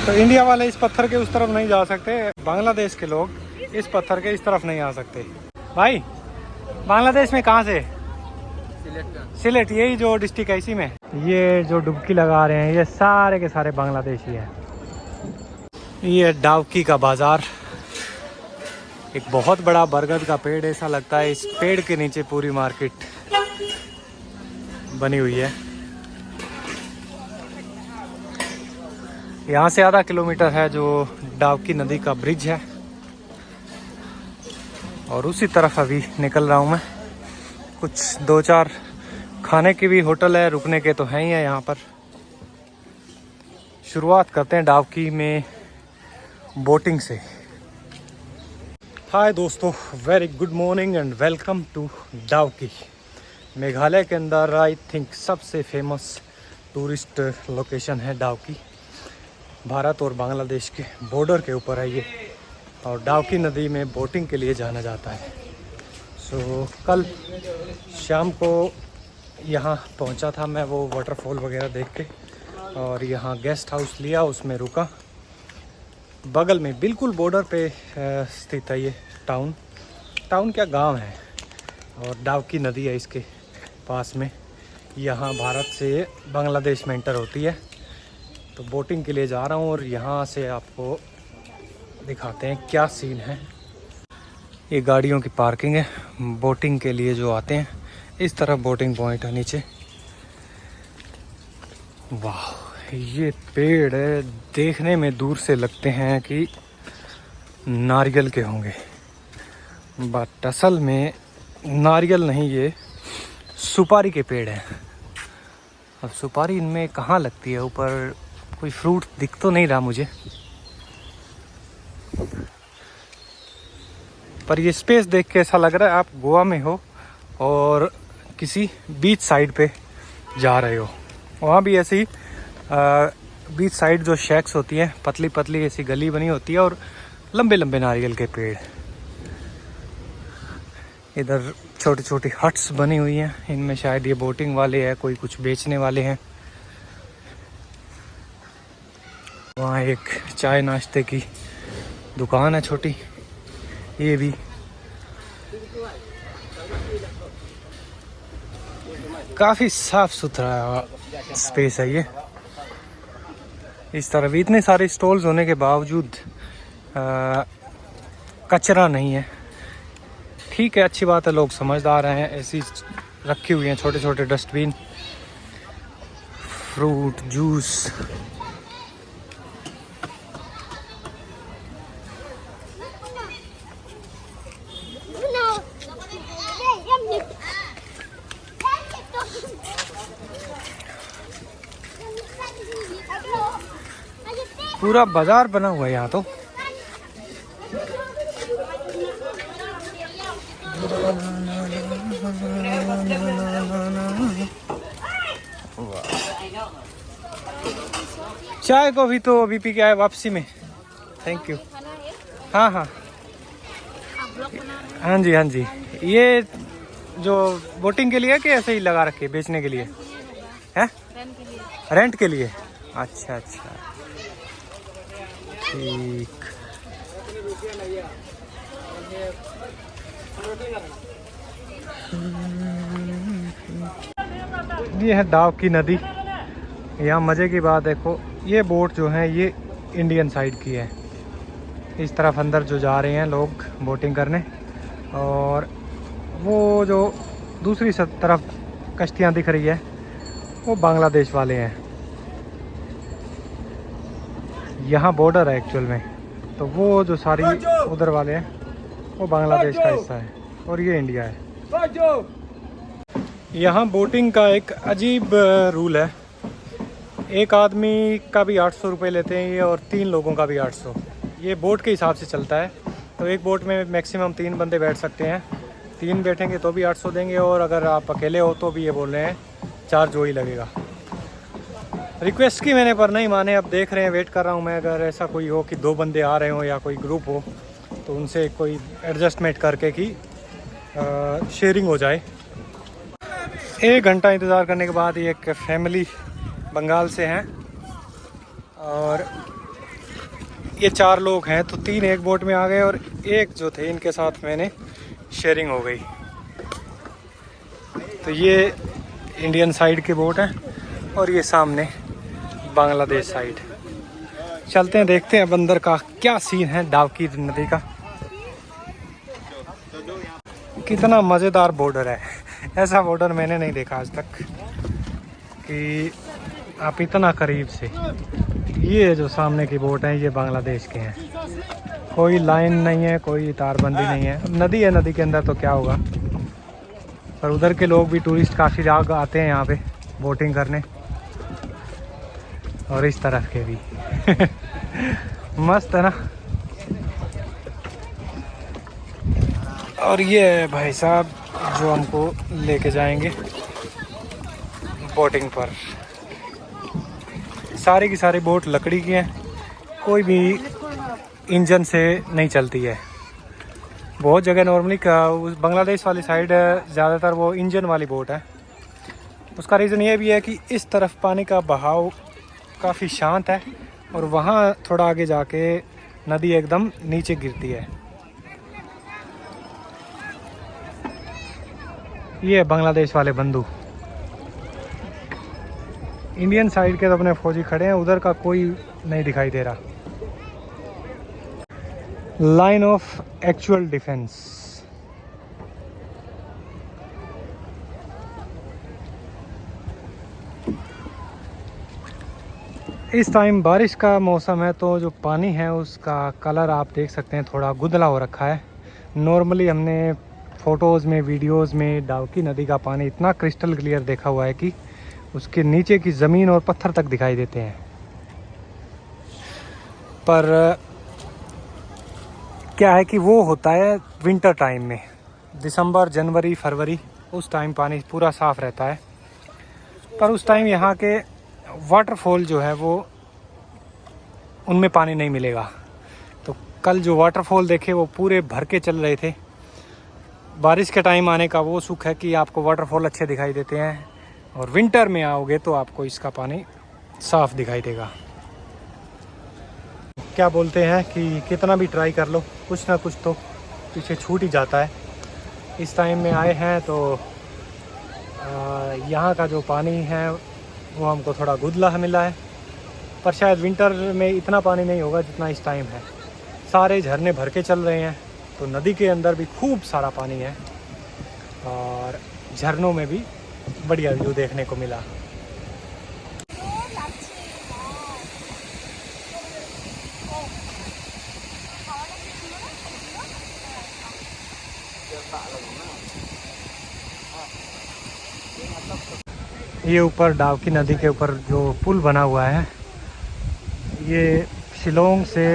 तो इंडिया वाले इस पत्थर के उस तरफ नहीं जा सकते, बांग्लादेश के लोग इस पत्थर के इस तरफ नहीं आ सकते। भाई बांग्लादेश में कहाँ से? सिलेट, यही जो डिस्ट्रिक्ट है इसी में। ये जो डुबकी लगा रहे हैं ये सारे के सारे बांग्लादेशी हैं। ये डाउकी का बाजार, एक बहुत बड़ा बरगद का पेड़, ऐसा लगता है इस पेड़ के नीचे पूरी मार्केट बनी हुई है। यहाँ से आधा किलोमीटर है जो डाउकी नदी का ब्रिज है, और उसी तरफ अभी निकल रहा हूँ मैं। कुछ 2-4 खाने की भी होटल है, रुकने के तो हैं ही है यहाँ पर। शुरुआत करते हैं डाउकी में बोटिंग से। हाय दोस्तों, very good morning and welcome to Dawki. Meghalaya के अंदर आई थिंक सबसे फेमस टूरिस्ट लोकेशन है डाउकी। भारत और बांग्लादेश के बॉर्डर के ऊपर है ये, और डाउकी नदी में बोटिंग के लिए जाना जाता है। सो कल शाम को यहाँ पहुँचा था मैं, वो वाटरफॉल वगैरह देख के, और यहाँ गेस्ट हाउस लिया, उसमें रुका। बगल में बिल्कुल बॉर्डर पे स्थित है ये टाउन क्या गांव है, और डाउकी नदी है इसके पास में। यहाँ भारत से बांग्लादेश में एंटर होती है। तो बोटिंग के लिए जा रहा हूँ और यहाँ से आपको दिखाते हैं क्या सीन है। ये गाड़ियों की पार्किंग है बोटिंग के लिए जो आते हैं। इस तरफ बोटिंग पॉइंट है नीचे। वाह, ये पेड़ है, देखने में दूर से लगते हैं कि नारियल के होंगे, बट असल में नारियल नहीं, ये सुपारी के पेड़ हैं। अब सुपारी इनमें कहाँ लगती है? ऊपर कोई फ्रूट दिख तो नहीं रहा मुझे, पर ये स्पेस देख के ऐसा लग रहा है आप गोवा में हो और किसी बीच साइड पे जा रहे हो। वहाँ भी ऐसी बीच साइड जो शैक्स होती हैं, पतली पतली ऐसी गली बनी होती है और लंबे लंबे नारियल के पेड़। इधर छोटी छोटी हट्स बनी हुई हैं, इनमें शायद ये बोटिंग वाले हैं, कोई कुछ बेचने वाले हैं। वहाँ एक चाय नाश्ते की दुकान है छोटी, ये भी। काफ़ी साफ सुथरा स्पेस है ये। इस तरफ इतने सारे स्टॉल्स होने के बावजूद कचरा नहीं है। ठीक है, अच्छी बात है, लोग समझदार हैं। ऐसी रखी हुई हैं छोटे छोटे डस्टबिन, फ्रूट जूस। पूरा बाजार बना हुआ है यहाँ तो। चाय को भी तो अभी पी के आए वापसी में। Thank you. हाँ हाँ हाँ जी हाँ जी। ये जो बोटिंग के लिए कि ऐसे ही लगा रखे बेचने के लिए है? रेंट के लिए। अच्छा अच्छा, ठीक। ये है डाउकी नदी। यहाँ मज़े की बात देखो, ये बोट जो है ये इंडियन साइड की है। इस तरफ अंदर जो जा रहे हैं लोग बोटिंग करने, और वो जो दूसरी तरफ कश्तियाँ दिख रही है वो बांग्लादेश वाले हैं। यहाँ बॉर्डर है एक्चुअल में, तो वो जो सारी उधर वाले हैं वो बांग्लादेश का हिस्सा है और ये इंडिया है। यहाँ बोटिंग का एक अजीब रूल है। एक आदमी का भी 800 रुपये लेते हैं ये, और 3 लोगों का भी 800। ये बोट के हिसाब से चलता है। तो एक बोट में मैक्सिमम 3 बंदे बैठ सकते हैं। 3 बैठेंगे तो भी 800 देंगे, और अगर आप अकेले हो तो भी ये बोल रहे हैं चार्ज वही लगेगा। रिक्वेस्ट की मैंने, पर नहीं माने। अब देख रहे हैं, वेट कर रहा हूँ मैं। अगर ऐसा कोई हो कि 2 बंदे आ रहे हो या कोई ग्रुप हो, तो उनसे कोई एडजस्टमेंट करके कि शेयरिंग हो जाए। 1 घंटा इंतज़ार करने के बाद ये एक फैमिली बंगाल से हैं, और ये 4 लोग हैं तो 3 एक बोट में आ गए और एक जो थे इनके साथ मैंने शेयरिंग हो गई। तो ये इंडियन साइड की बोट है और ये सामने बांग्लादेश साइड। चलते हैं, देखते हैं बंदर का क्या सीन है डाउकी नदी का। कितना मज़ेदार बॉर्डर है, ऐसा बॉर्डर मैंने नहीं देखा आज तक कि आप इतना करीब से। ये जो सामने की बोट है ये बांग्लादेश के हैं, कोई लाइन नहीं है, कोई तारबंदी नहीं है। नदी है, नदी के अंदर तो क्या होगा, पर उधर के लोग भी टूरिस्ट काफ़ी लोग आते हैं यहाँ पे बोटिंग करने, और इस तरफ के भी मस्त है ना। और ये है भाई साहब जो हमको लेके जाएंगे बोटिंग पर। सारी की सारी बोट लकड़ी की है, कोई भी इंजन से नहीं चलती है। बहुत जगह नॉर्मली उस बांग्लादेश वाली साइड ज़्यादातर वो इंजन वाली बोट है। उसका रीज़न ये भी है कि इस तरफ पानी का बहाव काफ़ी शांत है और वहाँ थोड़ा आगे जाके नदी एकदम नीचे गिरती है। ये बांग्लादेश वाले बंधु, इंडियन साइड के तो अपने फौजी खड़े हैं, उधर का कोई नहीं दिखाई दे रहा। Line of actual defence. इस टाइम बारिश का मौसम है तो जो पानी है उसका कलर आप देख सकते हैं, थोड़ा गुदला हो रखा है। नॉर्मली हमने फ़ोटोज़ में, वीडियोज़ में डाउकी नदी का पानी इतना क्रिस्टल क्लियर देखा हुआ है कि उसके नीचे की ज़मीन और पत्थर तक दिखाई देते हैं। पर क्या है कि वो होता है विंटर टाइम में, दिसंबर, जनवरी, फरवरी, उस टाइम पानी पूरा साफ़ रहता है। पर उस टाइम यहाँ के वाटरफॉल जो है वो उनमें पानी नहीं मिलेगा। तो कल जो वाटरफॉल देखे वो पूरे भर के चल रहे थे। बारिश के टाइम आने का वो सुख है कि आपको वाटरफॉल अच्छे दिखाई देते हैं, और विंटर में आओगे तो आपको इसका पानी साफ दिखाई देगा। क्या बोलते हैं कि कितना भी ट्राई कर लो कुछ ना कुछ तो पीछे छूट ही जाता है। इस टाइम में आए हैं तो यहाँ का जो पानी है वो हमको थोड़ा गुदला मिला है, पर शायद विंटर में इतना पानी नहीं होगा जितना इस टाइम है। सारे झरने भर के चल रहे हैं तो नदी के अंदर भी खूब सारा पानी है और झरनों में भी बढ़िया व्यू देखने को मिला। ये ऊपर डाउकी नदी के ऊपर जो पुल बना हुआ है, ये शिलोंग से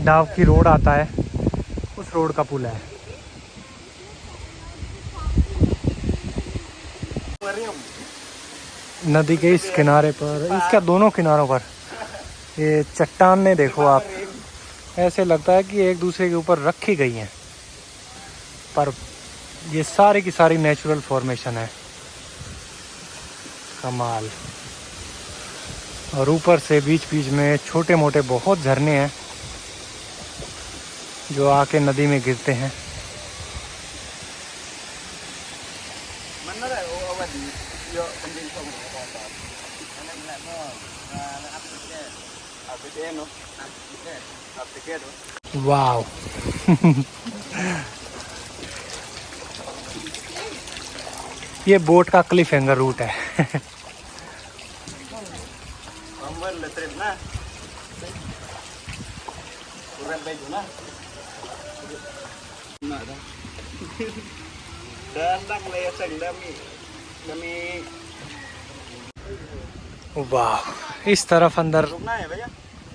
डाउकी रोड आता है, उस रोड का पुल है। नदी के इस किनारे पर, इसका दोनों किनारों पर ये चट्टानें देखो आप, ऐसे लगता है कि एक दूसरे के ऊपर रखी गई हैं, पर ये सारी की सारी नेचुरल फॉर्मेशन है। कमाल। और ऊपर से बीच बीच में छोटे मोटे बहुत झरने हैं जो आके नदी में गिरते हैं। वाव ये बोट का क्लिफ हैंगर रूट है। वाह, इस तरफ अंदर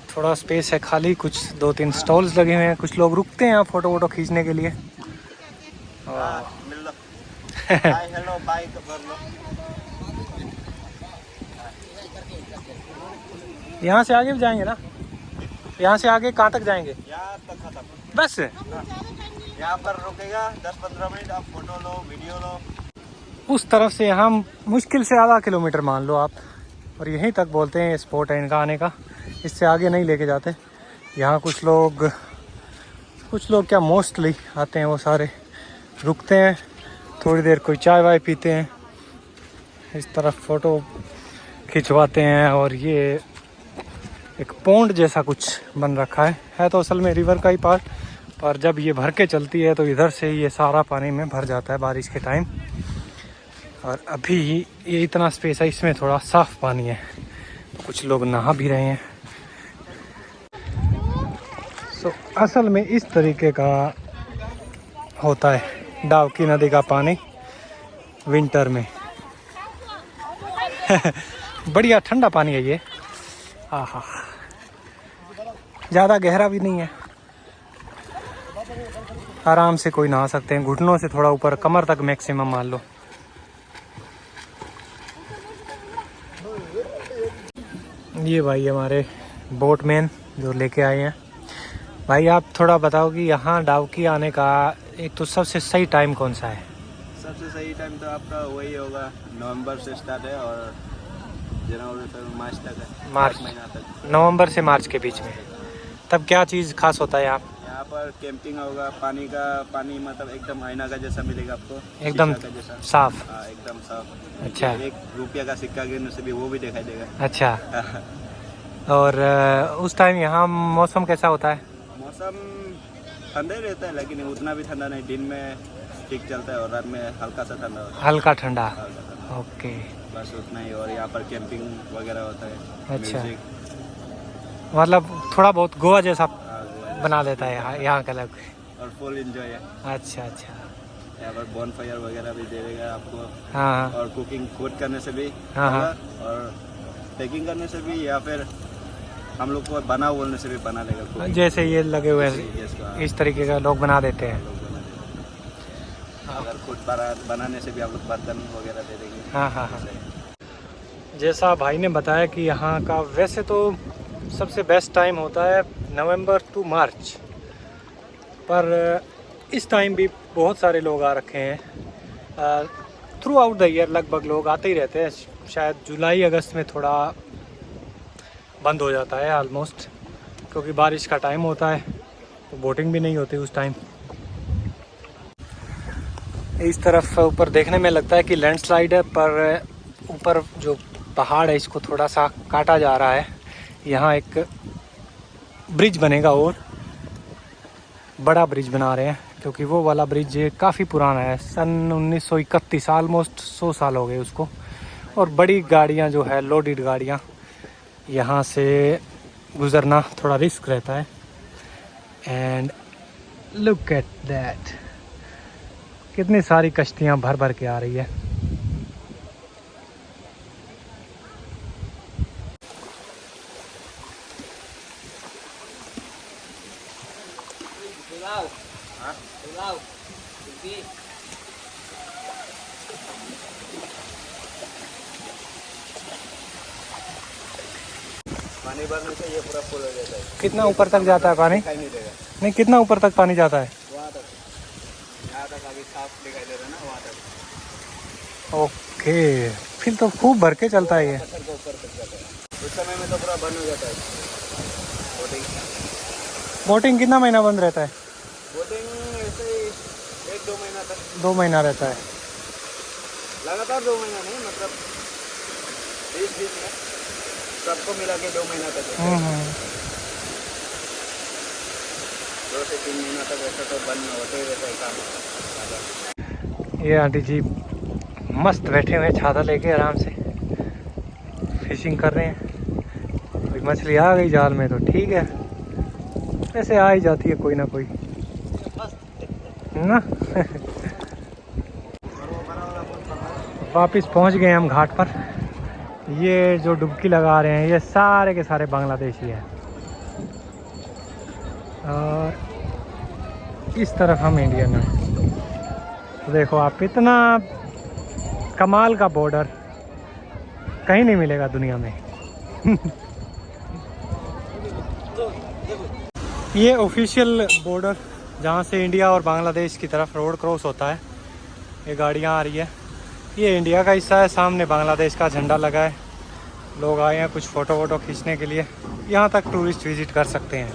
थोड़ा स्पेस है खाली, कुछ 2-3 स्टॉल्स लगे हुए हैं, कुछ लोग रुकते हैं यहाँ फोटो वोटो खींचने के लिए। हेलो बाय कर लो। यहाँ से आगे भी जाएंगे ना, यहाँ से आगे कहाँ तक जाएंगे? यहाँ तक खत्म बस। यहाँ पर रुकेगा 10-15 मिनट, आप फोटो लो, वीडियो लो। उस तरफ से यहाँ मुश्किल से आधा किलोमीटर मान लो आप, और यहीं तक बोलते हैं स्पॉट है इनका आने का, इससे आगे नहीं लेके जाते यहाँ कुछ लोग क्या मोस्टली आते हैं, वो सारे रुकते हैं थोड़ी देर, कोई चाय वाय पीते हैं, इस तरफ फ़ोटो खिंचवाते हैं। और ये एक पौंड जैसा कुछ बन रखा है तो असल में रिवर का ही पार्ट, पर जब ये भर के चलती है तो इधर से ये सारा पानी में भर जाता है बारिश के टाइम। और अभी ये इतना स्पेस है, इसमें थोड़ा साफ पानी है, कुछ लोग नहा भी रहे हैं। असल में इस तरीके का होता है डाउकी नदी का पानी विंटर में। बढ़िया ठंडा पानी है ये। आहा, ज़्यादा गहरा भी नहीं है, आराम से कोई नहा सकते हैं, घुटनों से थोड़ा ऊपर, कमर तक मैक्सिमम मान लो। ये भाई हमारे बोटमैन जो लेके आए हैं। भाई आप थोड़ा बताओ कि यहाँ डाउकी आने का एक तो सबसे सही टाइम कौन सा है? सबसे सही टाइम तो आपका वही होगा, नवंबर से स्टार्ट है और जनवरी से मार्च तक है, मार्च महीना तक, नवंबर से मार्च के बीच में। तब क्या चीज़ खास होता है यहाँ पर कैंपिंग होगा, पानी मतलब एकदम आईना का जैसा मिलेगा आपको, एकदम शीशा का जैसा साफ? हाँ, एकदम साफ। अच्छा। 1 रुपया का सिक्का गिरने से भी वो भी दिखाई देगा। अच्छा। और उस टाइम यहाँ मौसम कैसा होता है? मौसम ठंडा ही रहता है, लेकिन उतना भी ठंडा नहीं, दिन में ठीक चलता है और रात में हल्का सा ठंडा होता है। हल्का ठंडा। हल्का ठंडा, ओके, बस उतना ही। और यहाँ पर कैंपिंग वगैरह होता है। अच्छा। म्यूजिक, मतलब थोड़ा बहुत गोवा जैसा हाँ, गोवा बना देता है यहाँ का लग। और फुल एंजॉय है। अच्छा अच्छा। यहाँ पर बॉन फायर वगैरह भी दे देगा आपको। हाँ और कुकिंग खुद करने से भी हाँ हाँ। और पैकिंग करने से भी, या फिर हम लोग को बना बोलने से भी बना लेगा cooking। जैसे ये लगे हुए हैं, Yes, हाँ, इस तरीके का लोग बना देते हैं। लोग बना देगा। अगर खुद बनाने से भी आप लोग बर्तन वगैरह दे देंगे। हाँ हाँ हाँ। जैसा भाई ने बताया कि यहाँ का वैसे तो सबसे बेस्ट टाइम होता है नवंबर टू मार्च, पर इस टाइम भी बहुत सारे लोग आ रखे हैं। थ्रू आउट द ईयर लगभग लोग आते ही रहते हैं। शायद जुलाई अगस्त में थोड़ा बंद हो जाता है ऑलमोस्ट, क्योंकि बारिश का टाइम होता है तो बोटिंग भी नहीं होती उस टाइम। इस तरफ ऊपर देखने में लगता है कि लैंडस्लाइड है, पर ऊपर जो पहाड़ है इसको थोड़ा सा काटा जा रहा है। यहाँ एक ब्रिज बनेगा और बड़ा ब्रिज बना रहे हैं, क्योंकि वो वाला ब्रिज काफ़ी पुराना है, सन 1931, ऑलमोस्ट 100 साल हो गए उसको। और बड़ी गाड़ियाँ जो है, लोडेड गाड़ियाँ, यहाँ से गुज़रना थोड़ा रिस्क रहता है। एंड लुक एट दैट, कितनी सारी कश्तियाँ भर भर के आ रही है। पानी भरने से ये पूरा फुल हो जाता है। कितना ऊपर तक जाता है पानी? दिखाई नहीं देगा। नहीं, कितना ऊपर तक पानी जाता है? वहाँ तक, यहाँ तक अभी साफ दिखाई दे रहा है ना, वहाँ तक। ओके, फिर तो खूब भर के चलता है ये। पत्थर के ऊपर तक जाता है। उस समय में तो पूरा बंद हो जाता है बोटिंग। बोटिंग कितना महीना बंद रहता है? बोटिंग ऐसे ही 1-2 महीना तक। 2 महीना रहता है? लगातार 2 महीना नहीं, मतलब 20-20 में सबको मिला के 2 महीना तक है। 2 से 3 महीना तक ऐसा तो बंद होते ही रहता है काम। ये आंटी जी मस्त बैठे हुए छाता लेके आराम से फिशिंग कर रहे हैं। कोई मछली आ गई जाल में तो ठीक है, ऐसे आ ही जाती है कोई ना कोई ना। वापिस पहुंच गए हम घाट पर। ये जो डुबकी लगा रहे हैं ये सारे के सारे बांग्लादेशी हैं, और इस तरफ हम इंडियन हैं। तो देखो आप, इतना कमाल का बॉर्डर कहीं नहीं मिलेगा दुनिया में। ये ऑफिशियल बॉर्डर जहाँ से इंडिया और बांग्लादेश की तरफ रोड क्रॉस होता है। ये गाड़ियाँ आ रही है, ये इंडिया का हिस्सा है, सामने बांग्लादेश का झंडा लगा है। लोग आए हैं कुछ फ़ोटो वोटो खींचने के लिए। यहाँ तक टूरिस्ट विज़िट कर सकते हैं।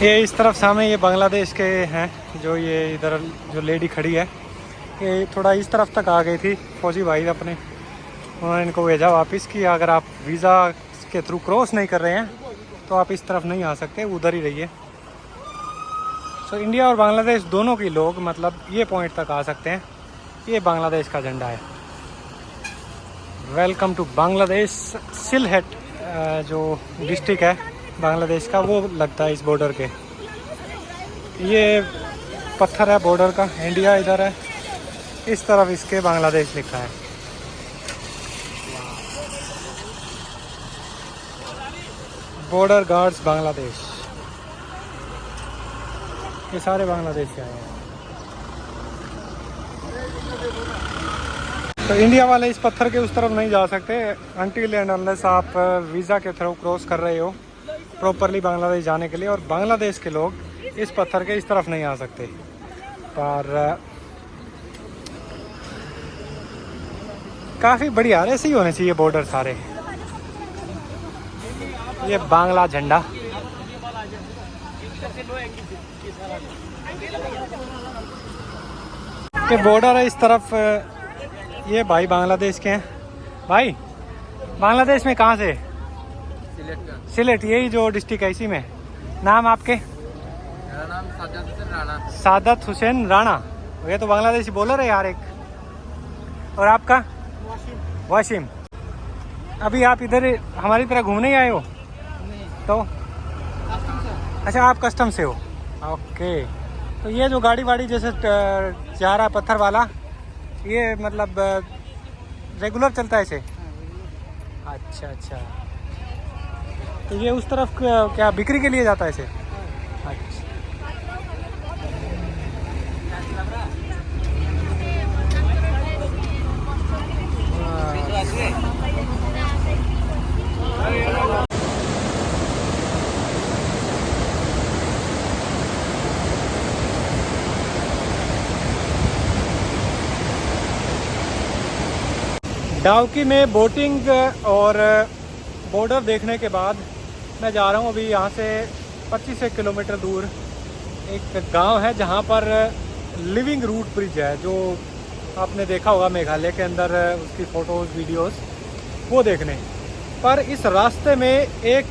ये इस तरफ सामने ये बांग्लादेश के हैं, जो ये इधर जो लेडी खड़ी है ये थोड़ा इस तरफ तक आ गई थी। फौजी भाई अपने उन्होंने इनको भेजा वापस कि अगर आप वीज़ा के थ्रू क्रॉस नहीं कर रहे हैं तो आप इस तरफ नहीं आ सकते, उधर ही रहिए। सो इंडिया और बांग्लादेश दोनों के लोग मतलब ये पॉइंट तक आ सकते हैं। ये बांग्लादेश का झंडा है। Welcome to Bangladesh. सिलहेट जो डिस्ट्रिक्ट है बांग्लादेश का वो लगता है इस बॉर्डर के। ये पत्थर है बॉर्डर का, इंडिया इधर है, इस तरफ इसके बांग्लादेश लिखा है। बॉर्डर गार्ड्स बांग्लादेश, ये सारे बांग्लादेश के आए हैं। तो इंडिया वाले इस पत्थर के उस तरफ नहीं जा सकते अनटिल एंड अनलेस आप वीज़ा के थ्रू क्रॉस कर रहे हो प्रॉपरली बांग्लादेश जाने के लिए। और बांग्लादेश के लोग इस पत्थर के इस तरफ नहीं आ सकते। पर काफ़ी बढ़िया ऐसे ही होने चाहिए बॉर्डर सारे। ये बांग्ला झंडा, ये बॉर्डर है इस तरफ। ये भाई बांग्लादेश के हैं। भाई बांग्लादेश में कहाँ से? सिलेट, यही जो डिस्ट्रिक्ट है इसी में। नाम आपके? मेरा नाम सादत हुसैन राणा। सादत हुसैन राणा। ये तो बांग्लादेशी बॉलर है यार एक। और आपका? वाशिम। अभी आप इधर हमारी तरह घूमने ही आए हो? तो अच्छा, आप कस्टम से हो। ओके। तो ये जो गाड़ी वाड़ी जैसे जा रहा है पत्थर वाला, ये मतलब रेगुलर चलता है इसे? अच्छा अच्छा। तो ये उस तरफ क्या बिक्री के लिए जाता है इसे? अच्छा। डाउकी में बोटिंग और बॉर्डर देखने के बाद मैं जा रहा हूँ अभी यहाँ से 25 किलोमीटर दूर एक गांव है जहाँ पर लिविंग रूट ब्रिज है, जो आपने देखा होगा मेघालय के अंदर उसकी फ़ोटोज़ वीडियोस वो देखने। पर इस रास्ते में एक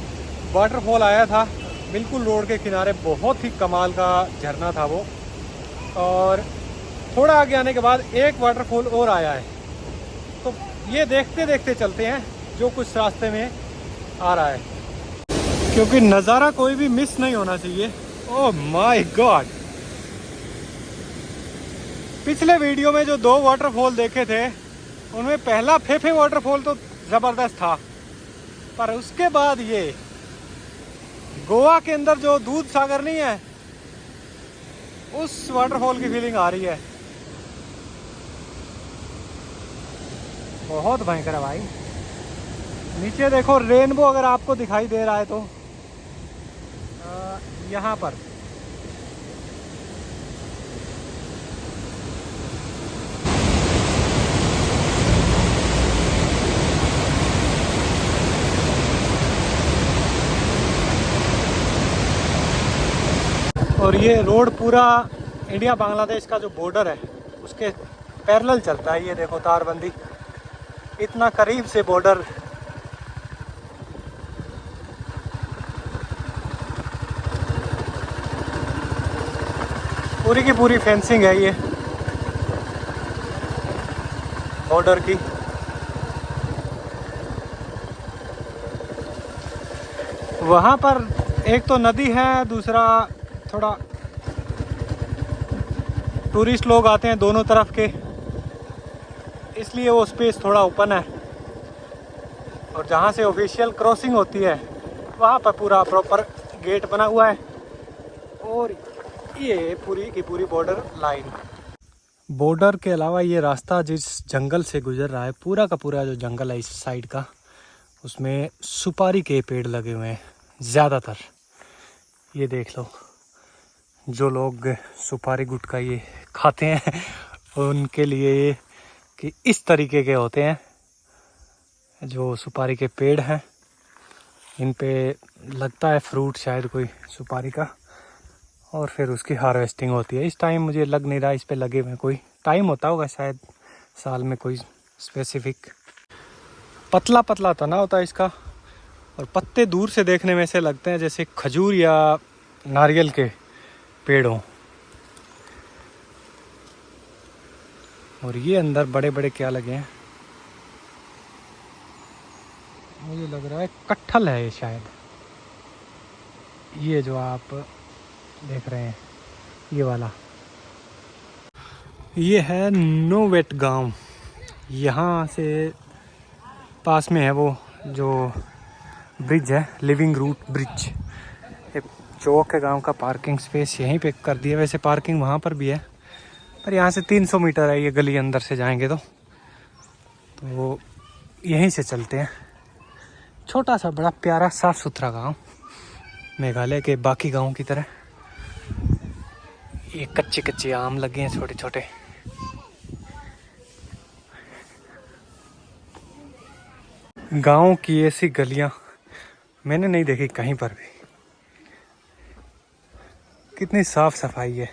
वाटरफॉल आया था बिल्कुल रोड के किनारे, बहुत ही कमाल का झरना था वो। और थोड़ा आगे आने के बाद एक वाटरफॉल और आया है। तो ये देखते देखते चलते हैं जो कुछ रास्ते में आ रहा है, क्योंकि नज़ारा कोई भी मिस नहीं होना चाहिए। ओह माय गॉड, पिछले वीडियो में जो 2 वाटरफॉल देखे थे उनमें पहला फेफे वाटरफॉल तो ज़बरदस्त था, पर उसके बाद ये गोवा के अंदर जो दूध सागर नहीं है उस वाटरफॉल की फीलिंग आ रही है। बहुत भयंकर है भाई। नीचे देखो रेनबो अगर आपको दिखाई दे रहा है तो यहाँ पर और ये रोड पूरा इंडिया बांग्लादेश का जो बॉर्डर है उसके पैरेलल चलता है। ये देखो तारबंदी, इतना करीब से बॉर्डर। पूरी की पूरी फेंसिंग है ये बॉर्डर की। वहाँ पर एक तो नदी है, दूसरा थोड़ा टूरिस्ट लोग आते हैं दोनों तरफ के, इसलिए वो स्पेस थोड़ा ओपन है। और जहाँ से ऑफिशियल क्रॉसिंग होती है वहाँ पर पूरा प्रॉपर गेट बना हुआ है। और ये पूरी की पूरी बॉर्डर लाइन। बॉर्डर के अलावा ये रास्ता जिस जंगल से गुजर रहा है, पूरा का पूरा जो जंगल है इस साइड का, उसमें सुपारी के पेड़ लगे हुए हैं ज़्यादातर। ये देख लो, जो लोग सुपारी गुटखा ये खाते हैं उनके लिए ये कि इस तरीके के होते हैं जो सुपारी के पेड़ हैं। इन पे लगता है फ्रूट, शायद कोई सुपारी का। और फिर उसकी हार्वेस्टिंग होती है। इस टाइम मुझे लग नहीं रहा इस पे लगे हुए, कोई टाइम होता होगा शायद साल में कोई स्पेसिफिक। पतला पतला तना होता है इसका, और पत्ते दूर से देखने में से लगते हैं जैसे खजूर या नारियल के पेड़ हों। और ये अंदर बड़े बड़े क्या लगे हैं, मुझे लग रहा है कटहल है ये शायद। ये जो आप देख रहे हैं ये वाला, ये है नोवेट गांव। यहाँ से पास में है वो जो ब्रिज है, लिविंग रूट ब्रिज। एक चौक है गांव का, पार्किंग स्पेस यहीं पे कर दिया। वैसे पार्किंग वहाँ पर भी है, पर यहाँ से 300 मीटर है ये गली, अंदर से जाएंगे तो यहीं से चलते हैं। छोटा सा बड़ा प्यारा साफ सुथरा गांव, मेघालय के बाकी गांवों की तरह। ये कच्चे कच्चे आम लगे हैं छोटे छोटे। गांव की ऐसी गलियां मैंने नहीं देखी कहीं पर भी। कितनी साफ सफाई है,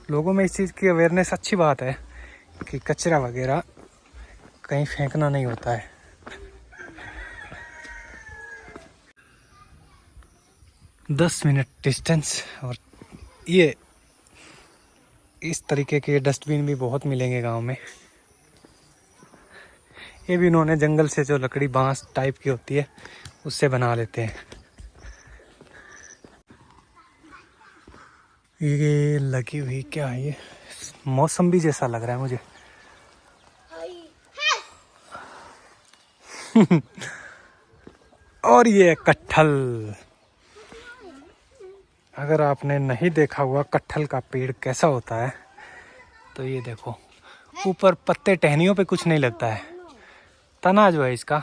लोगों में इस चीज़ की अवेयरनेस अच्छी बात है कि कचरा वगैरह कहीं फेंकना नहीं होता है। दस मिनट डिस्टेंस, और ये इस तरीके के डस्टबिन भी बहुत मिलेंगे गांव में। ये भी उन्होंने जंगल से जो लकड़ी बांस टाइप की होती है उससे बना लेते हैं। ये लगी हुई क्या है, ये मौसम्बी जैसा लग रहा है मुझे। और ये कटहल, अगर आपने नहीं देखा हुआ कटहल का पेड़ कैसा होता है तो ये देखो, ऊपर पत्ते टहनियों पे कुछ नहीं लगता है, तना जो है इसका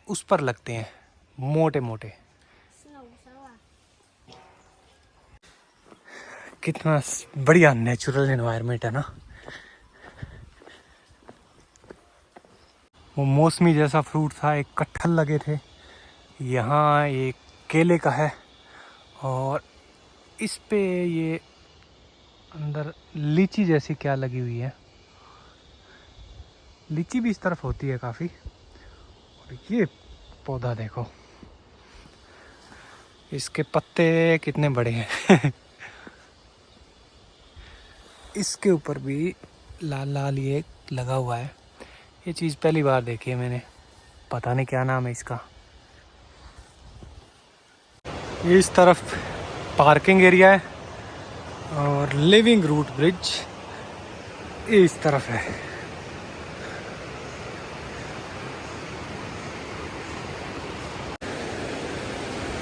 उस पर लगते हैं मोटे मोटे। कितना बढ़िया नेचुरल एनवायरनमेंट है ना। वो मौसमी जैसा फ्रूट था, एक कटहल लगे थे, यहाँ एक केले का है, और इस पे ये अंदर लीची जैसी क्या लगी हुई है। लीची भी इस तरफ होती है काफ़ी। और ये पौधा देखो, इसके पत्ते कितने बड़े हैं। इसके ऊपर भी लाल लाल ये लगा हुआ है। ये चीज़ पहली बार देखी है मैंने, पता नहीं क्या नाम है इसका। ये इस तरफ पार्किंग एरिया है, और लिविंग रूट ब्रिज ये इस तरफ है।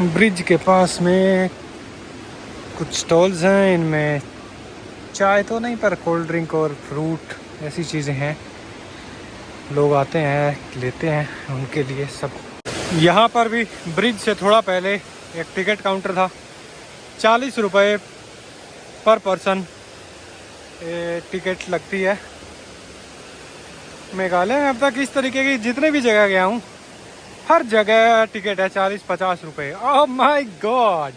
ब्रिज के पास में कुछ स्टॉल्स हैं, इनमें चाय तो नहीं पर कोल्ड ड्रिंक और फ्रूट ऐसी चीज़ें हैं। लोग आते हैं लेते हैं उनके लिए सब। यहाँ पर भी ब्रिज से थोड़ा पहले एक टिकट काउंटर था, 40 रुपये पर पर्सन टिकट लगती है। मेघालय में अब तक इस तरीके की जितने भी जगह गया हूँ हर जगह टिकट है 40-50 रुपये। ओह माय गॉड,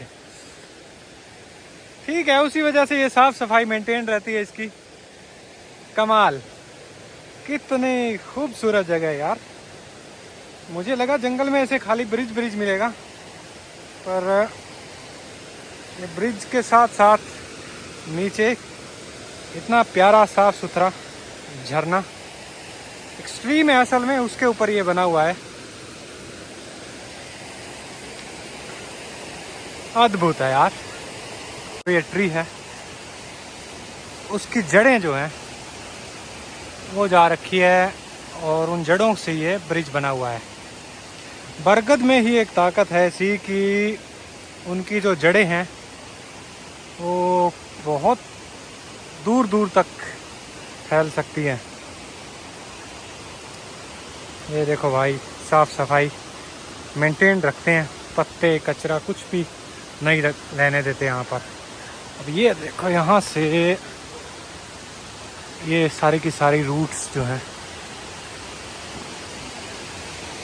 ठीक है, उसी वजह से ये साफ सफाई मेंटेन रहती है इसकी। कमाल, कितनी खूबसूरत जगह है यार। मुझे लगा जंगल में ऐसे खाली ब्रिज मिलेगा, पर ये ब्रिज के साथ साथ नीचे इतना प्यारा साफ सुथरा झरना, एक स्ट्रीम है असल में, उसके ऊपर ये बना हुआ है। अद्भुत है यार। ये ट्री है, उसकी जड़ें जो हैं वो जा रखी है, और उन जड़ों से ये ब्रिज बना हुआ है। बरगद में ही एक ताकत है ऐसी कि उनकी जो जड़ें हैं वो बहुत दूर दूर तक फैल सकती हैं। ये देखो भाई, साफ सफाई मेंटेन रखते हैं, पत्ते कचरा कुछ भी नहीं रहने देते यहाँ पर। अब ये देखो, यहाँ से ये सारी की सारी रूट्स जो हैं,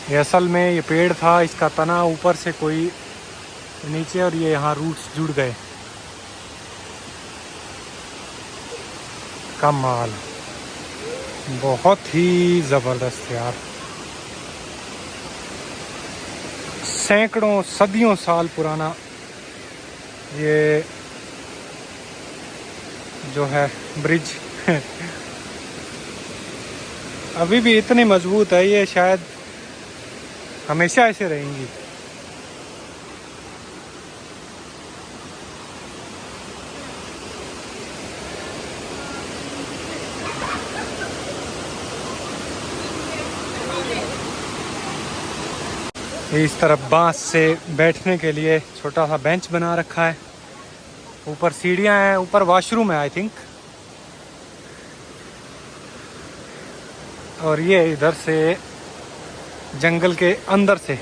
ये असल में ये पेड़ था, इसका तना ऊपर से कोई नीचे और ये यहाँ रूट्स जुड़ गए। कमाल, बहुत ही ज़बरदस्त यार। सैकड़ों सदियों साल पुराना ये जो है ब्रिज अभी भी इतनी मजबूत है, ये शायद हमेशा ऐसे रहेंगी। इस तरफ बांस से बैठने के लिए छोटा सा बेंच बना रखा है। ऊपर सीढ़ियां हैं, ऊपर वॉशरूम है आई थिंक। और ये इधर से जंगल के अंदर से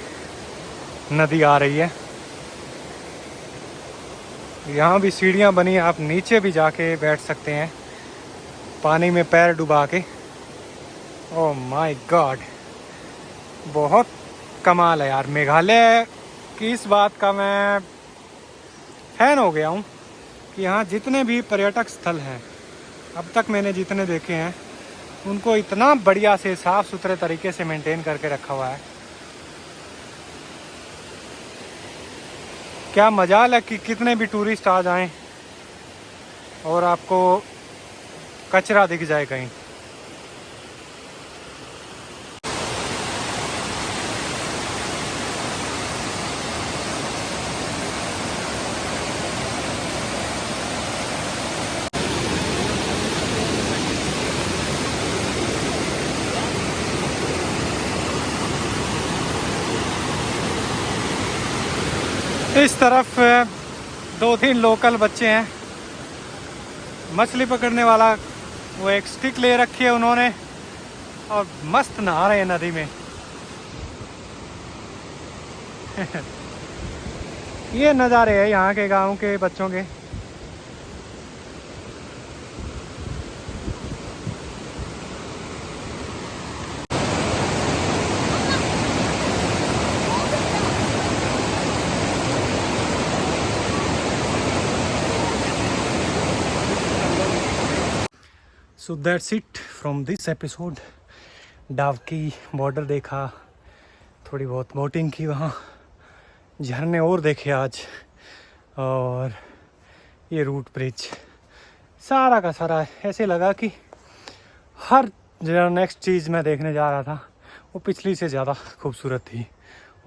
नदी आ रही है। यहाँ भी सीढ़ियाँ बनी है, आप नीचे भी जाके बैठ सकते हैं पानी में पैर डुबा के। ओह माय गॉड, बहुत कमाल है यार। मेघालय की इस बात का मैं फैन हो गया हूँ कि यहाँ जितने भी पर्यटक स्थल हैं अब तक मैंने जितने देखे हैं उनको इतना बढ़िया से साफ़ सुथरे तरीके से मेंटेन करके रखा हुआ है। क्या मजाल है कि कितने भी टूरिस्ट आ जाएं और आपको कचरा दिख जाए कहीं। इस तरफ 2-3 लोकल बच्चे हैं, मछली पकड़ने वाला वो एक स्टिक ले रखी है उन्होंने और मस्त नहा रहे हैं नदी में। ये नज़ारे हैं यहाँ के गांव के बच्चों के। So that's it from this episode. Dawki border देखा, थोड़ी बहुत बोटिंग की वहाँ, झरने और देखे आज, और ये रूट ब्रिज सारा का सारा ऐसे लगा कि हर जो नेक्स्ट चीज़ मैं देखने जा रहा था वो पिछली से ज़्यादा खूबसूरत थी।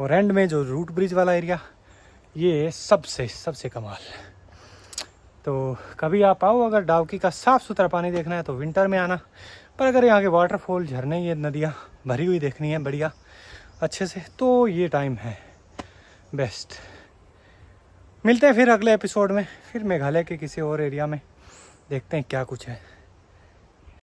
और एंड में जो रूट ब्रिज वाला एरिया, ये सबसे कमाल। तो कभी आप आओ, अगर डावकी का साफ़ सुथरा पानी देखना है तो विंटर में आना, पर अगर यहाँ के वाटरफॉल, झरने, ये नदियाँ भरी हुई देखनी है बढ़िया अच्छे से, तो ये टाइम है बेस्ट। मिलते हैं फिर अगले एपिसोड में, फिर मेघालय के किसी और एरिया में, देखते हैं क्या कुछ है।